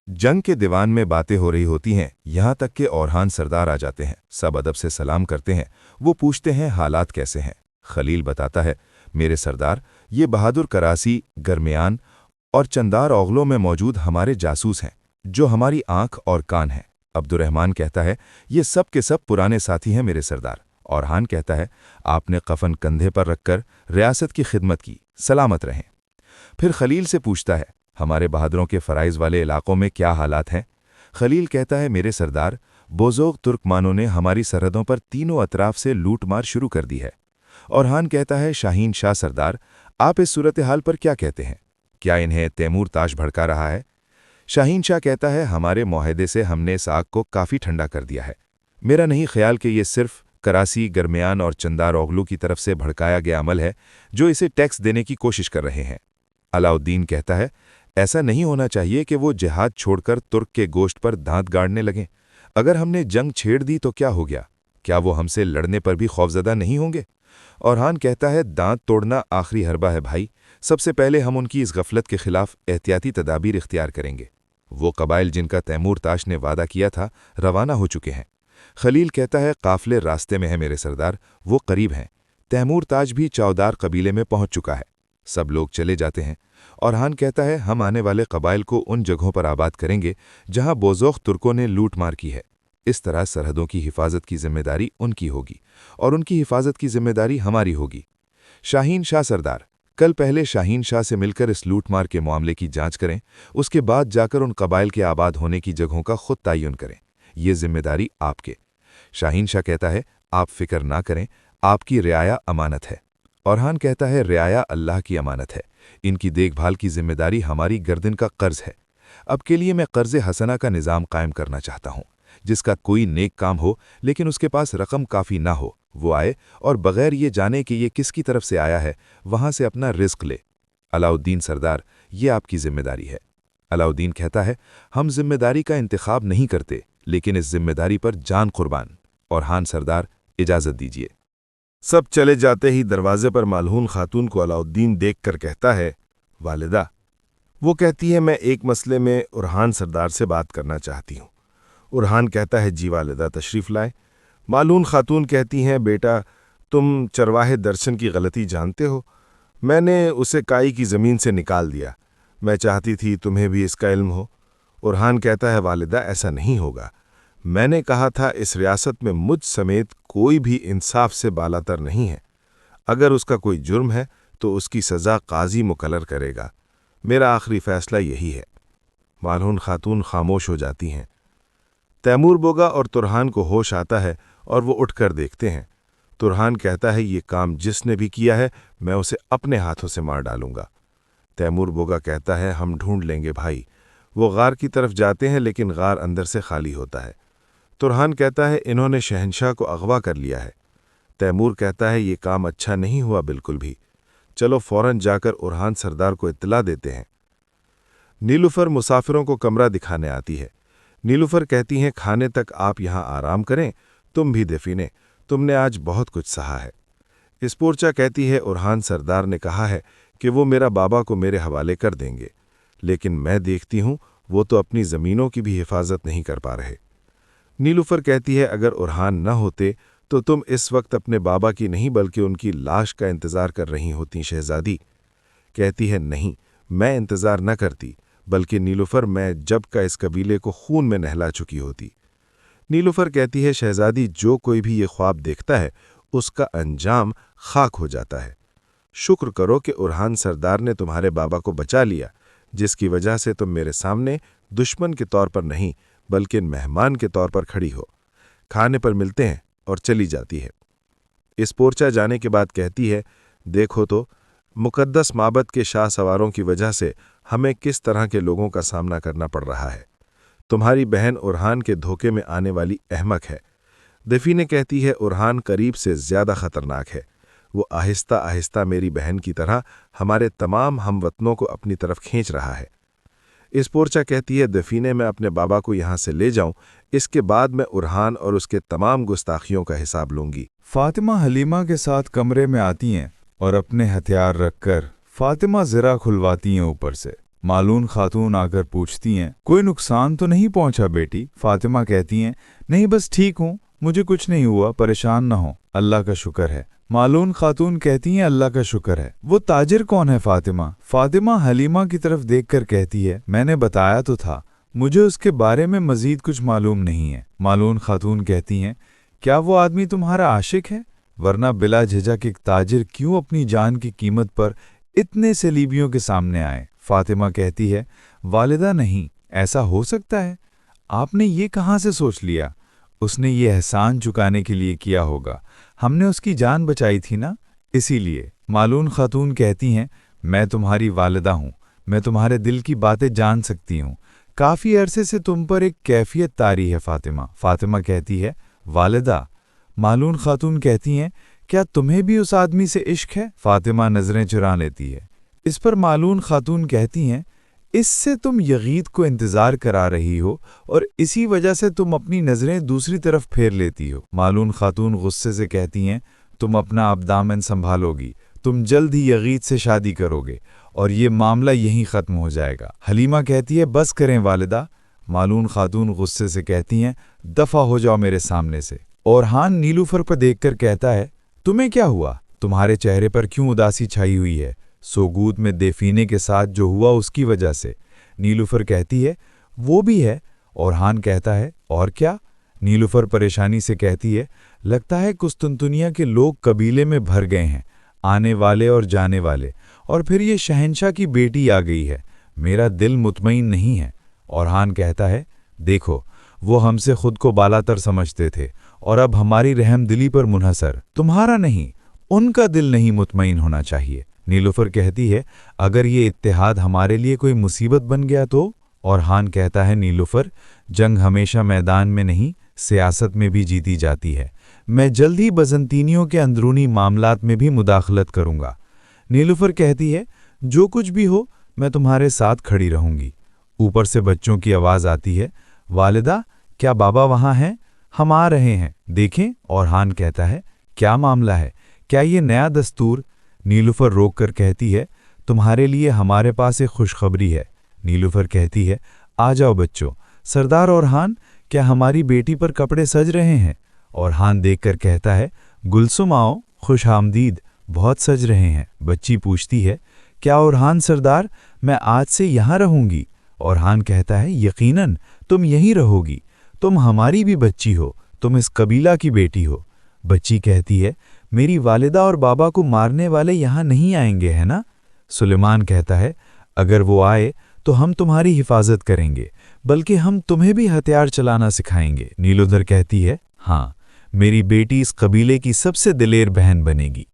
जंग के दीवान में बातें हो रही होती हैं, यहाँ तक कि ओरहान सरदार आ जाते हैं। सब अदब से सलाम करते हैं। वो पूछते हैं हालात कैसे हैं। खलील बताता है, मेरे सरदार, ये बहादुर करासी, गरमियान और चंदार ओगलों में मौजूद हमारे जासूस हैं, जो हमारी आंख और कान हैं। अब्दुर्रहमान कहता है, ये सब के सब पुराने साथी हैं मेरे सरदार। ओरहान कहता है, आपने कफन कंधे पर रखकर रियासत की खिदमत की, सलामत रहें। फिर खलील से पूछता है, हमारे बहादुरों के फ़राइज़ वाले इलाकों में क्या हालात हैं। खलील कहता है, मेरे सरदार, बोज़ोग तुर्कमानों ने हमारी सरहदों पर तीनों अतराफ से लूटमार शुरू कर दी है। ओरहान कहता है, शाहीन शाह सरदार, आप इस सूरत हाल पर क्या कहते हैं? क्या इन्हें तैमूर ताश भड़का रहा है? शाहीन शाह कहता है, हमारे मुआहदे से हमने इस आग को काफ़ी ठंडा कर दिया है। मेरा नहीं ख्याल कि ये सिर्फ करासी, गरमियान और चंदार ओगलू की तरफ से भड़काया गया अमल है, जो इसे टैक्स देने की कोशिश कर रहे हैं। अलाउद्दीन कहता है, ऐसा नहीं होना चाहिए कि वो जिहाद छोड़कर तुर्क के गोश्त पर दांत गाड़ने लगें। अगर हमने जंग छेड़ दी तो क्या हो गया? क्या वो हमसे लड़ने पर भी खौफजदा नहीं होंगे? ओरहान कहता है, दांत तोड़ना आखिरी हरबा है भाई। सबसे पहले हम उनकी इस गफलत के खिलाफ एहतियाती तदाबीर इख्तियार करेंगे। वो कबाइल जिनका तैमूर ताश ने वादा किया था, रवाना हो चुके हैं। खलील कहता है, काफिले रास्ते में है मेरे सरदार, वो करीब हैं। तैमूर ताज भी चौदार कबीले में पहुंच चुका है। सब लोग चले जाते हैं। ओरहान कहता है, हम आने वाले कबाइल को उन जगहों पर आबाद करेंगे जहां बोज़ोग तुर्कों ने लूट मार की है। इस तरह सरहदों की हिफाजत की जिम्मेदारी उनकी होगी और उनकी हिफाजत की जिम्मेदारी हमारी होगी। शाहीन शाह सरदार, कल पहले शाहीन शाह से मिलकर इस लूटमार के मामले की जांच करें, उसके बाद जाकर उन कबाइल के आबाद होने की जगहों का खुद तयन करें। ये जिम्मेदारी आपके। शाहीन शाह कहता है, आप फिक्र ना करें, आपकी रियाया अमानत है। ओरहान कहता है, रियाया अल्लाह की अमानत है, इनकी देखभाल की जिम्मेदारी हमारी गर्दन का कर्ज है। अब के लिए मैं कर्ज हसना का निज़ाम कायम करना चाहता हूँ, जिसका कोई नेक काम हो लेकिन उसके पास रकम काफ़ी ना हो, वो आए और बग़ैर ये जाने कि ये किसकी तरफ से आया है, वहाँ से अपना रिस्क ले। अलाउद्दीन सरदार, ये आपकी जिम्मेदारी है। अलाउद्दीन कहता है, हम जिम्मेदारी का इंतखाब नहीं करते, लेकिन इस जिम्मेदारी पर जान कुर्बान। ओरहान सरदार, इजाज़त दीजिए। सब चले जाते ही दरवाजे पर मालहून खातून को अलाउद्दीन देखकर कहता है, वालिदा। वो कहती है, मैं एक मसले में ओरहान सरदार से बात करना चाहती हूँ। ओरहान कहता है, जी वालिदा, तशरीफ़ लाए। मालून खातून कहती हैं, बेटा, तुम चरवाहे दर्शन की गलती जानते हो। मैंने उसे काई की ज़मीन से निकाल दिया। मैं चाहती थी तुम्हें भी इसका इल्म हो। ओरहान कहता है, वालिदा, ऐसा नहीं होगा। मैंने कहा था, इस रियासत में मुझ समेत कोई भी इंसाफ से बालातर नहीं है। अगर उसका कोई जुर्म है तो उसकी सज़ा काजी मुकर्रर करेगा। मेरा आखिरी फ़ैसला यही है। मालून खातून खामोश हो जाती हैं। तैमूर बोगा और तुरहान को होश आता है और वो उठकर देखते हैं। तुरहान कहता है, ये काम जिसने भी किया है, मैं उसे अपने हाथों से मार डालूंगा। तैमूर बोगा कहता है, हम ढूंढ लेंगे भाई। वो गार की तरफ जाते हैं, लेकिन गार अंदर से खाली होता है। तुरहान कहता है, इन्होंने शहंशाह को अगवा कर लिया है। तैमूर कहता है, ये काम अच्छा नहीं हुआ बिल्कुल भी। चलो फौरन जाकर ओरहान सरदार को इत्तला देते हैं। नीलुफर मुसाफिरों को कमरा दिखाने आती है। नीलुफर कहती हैं, खाने तक आप यहाँ आराम करें, तुम भी दफीने, तुमने आज बहुत कुछ सहा है। इस्पोर्चा कहती है, ओरहान सरदार ने कहा है कि वो मेरा बाबा को मेरे हवाले कर देंगे, लेकिन मैं देखती हूँ वो तो अपनी ज़मीनों की भी हिफाजत नहीं कर पा रहे। नीलुफर कहती है, अगर ओरहान न होते तो तुम इस वक्त अपने बाबा की नहीं बल्कि उनकी लाश का इंतज़ार कर रही होती शहजादी। कहती है, नहीं, मैं इंतज़ार न करती, बल्कि नीलुफर, मैं जब का इस कबीले को खून में नहला चुकी होती। नीलुफर कहती है, शहजादी, जो कोई भी ये ख्वाब देखता है उसका अंजाम खाक हो जाता है। शुक्र करो कि ओरहान सरदार ने तुम्हारे बाबा को बचा लिया, जिसकी वजह से तुम मेरे सामने दुश्मन के तौर पर नहीं बल्कि मेहमान के तौर पर खड़ी हो। खाने पर मिलते हैं। और चली जाती है। इस्पोर्चा जाने के बाद कहती है, देखो तो मुकद्दस माबद के शाह सवारों की वजह से हमें किस तरह के लोगों का सामना करना पड़ रहा है। तुम्हारी बहन ओरहान के धोखे में आने वाली अहमक है। दफीने कहती है, ओरहान करीब से ज़्यादा ख़तरनाक है। वो आहिस्ता आहिस्ता मेरी बहन की तरह हमारे तमाम हमवतनों को अपनी तरफ खींच रहा है। इस्पोर्चा कहती है, दफीने मैं अपने बाबा को यहाँ से ले जाऊं, इसके बाद मैं ओरहान और उसके तमाम गुस्ताखियों का हिसाब लूंगी। फातिमा हलीमा के साथ कमरे में आती हैं और अपने हथियार रखकर फातिमा ज़रा खुलवाती हैं ऊपर से। मालून खातून आकर पूछती हैं, कोई नुकसान तो नहीं पहुंचा बेटी? फातिमा कहती हैं, नहीं बस ठीक हूँ, मुझे कुछ नहीं हुआ, परेशान न हो, अल्लाह का शुक्र है। मालून खातून कहती हैं, अल्लाह का शुक्र है। वो ताजिर कौन है फातिमा? फातिमा हलीमा की तरफ देखकर कहती है, मैंने बताया तो था, मुझे उसके बारे में मजीद कुछ मालूम नहीं है। मालून खातून कहती हैं, क्या वो आदमी तुम्हारा आशिक है? वरना बिला झिझक एक ताजिर क्यों अपनी जान की कीमत पर इतने सलीबियों के सामने आए? फातिमा कहती है, वालिदा नहीं, ऐसा हो सकता है? आपने ये कहाँ से सोच लिया? उसने ये एहसान चुकाने के लिए किया होगा, हमने उसकी जान बचाई थी ना, इसीलिए। मालून खातून कहती हैं, मैं तुम्हारी वालिदा हूँ, मैं तुम्हारे दिल की बातें जान सकती हूँ। काफ़ी अरसे से तुम पर एक कैफियत तारी है फातिमा। फातिमा कहती है, वालिदा। मालून खातून कहती हैं, क्या तुम्हें भी उस आदमी से इश्क है? फातिमा नज़रें चुरा लेती है। इस पर मालून खातून कहती हैं, इससे तुम यगीद को इंतज़ार करा रही हो और इसी वजह से तुम अपनी नज़रें दूसरी तरफ फेर लेती हो। मालून खातून गुस्से से कहती हैं, तुम अपना अपदामन संभालोगी, तुम जल्द ही यगीद से शादी करोगे और ये मामला यहीं ख़त्म हो जाएगा। हलीमा कहती है, बस करें वालिदा। मालून खातून गुस्से से कहती हैं, दफ़ा हो जाओ मेरे सामने से। ओरहान नीलूफर पर देखकर कहता है, तुम्हें क्या हुआ? तुम्हारे चेहरे पर क्यों उदासी छाई हुई है? सोगूद में देफीने के साथ जो हुआ उसकी वजह से। नीलूफर कहती है, वो भी है। ओरहान कहता है, और क्या? नीलूफर परेशानी से कहती है, लगता है कुस्तुनतुनिया के लोग कबीले में भर गए हैं, आने वाले और जाने वाले, और फिर ये शहंशाह की बेटी आ गई है, मेरा दिल मुतमईन नहीं है। ओरहान कहता है, देखो, वो हमसे खुद को बालातर समझते थे और अब हमारी रहमदिली पर मुनहसर, तुम्हारा नहीं, उनका दिल नहीं मुतमईन होना चाहिए। नीलूफर कहती है, अगर ये इत्तेहाद हमारे लिए कोई मुसीबत बन गया तो? ओरहान कहता है, नीलूफर, जंग हमेशा मैदान में नहीं, सियासत में भी जीती जाती है। मैं जल्द ही बजंतीनियों के अंदरूनी मामलात में भी मुदाखलत करूंगा। नीलूफर कहती है, जो कुछ भी हो, मैं तुम्हारे साथ खड़ी रहूंगी। ऊपर से बच्चों की आवाज़ आती है, वालिदा, क्या बाबा वहाँ हैं? हम आ रहे हैं, देखें। ओरहान कहता है, क्या मामला है? क्या ये नया दस्तूर? नीलूफर रोक कर कहती है, तुम्हारे लिए हमारे पास एक खुशखबरी है। नीलूफर कहती है, आ जाओ बच्चों। सरदार ओरहान, क्या हमारी बेटी पर कपड़े सज रहे हैं? ओरहान देखकर कहता है, गुलसुम आओ, खुश आमदीद, बहुत सज रहे हैं। बच्ची पूछती है, क्या ओरहान सरदार, मैं आज से यहाँ रहूंगी? ओरहान कहता है, यकीनन तुम यहीं रहोगी, तुम हमारी भी बच्ची हो, तुम इस कबीला की बेटी हो। बच्ची कहती है, मेरी वालिदा और बाबा को मारने वाले यहाँ नहीं आएंगे, है ना? सुलेमान कहता है, अगर वो आए तो हम तुम्हारी हिफाजत करेंगे, बल्कि हम तुम्हें भी हथियार चलाना सिखाएंगे। नीलूधर कहती है, हाँ, मेरी बेटी इस कबीले की सबसे दिलेर बहन बनेगी।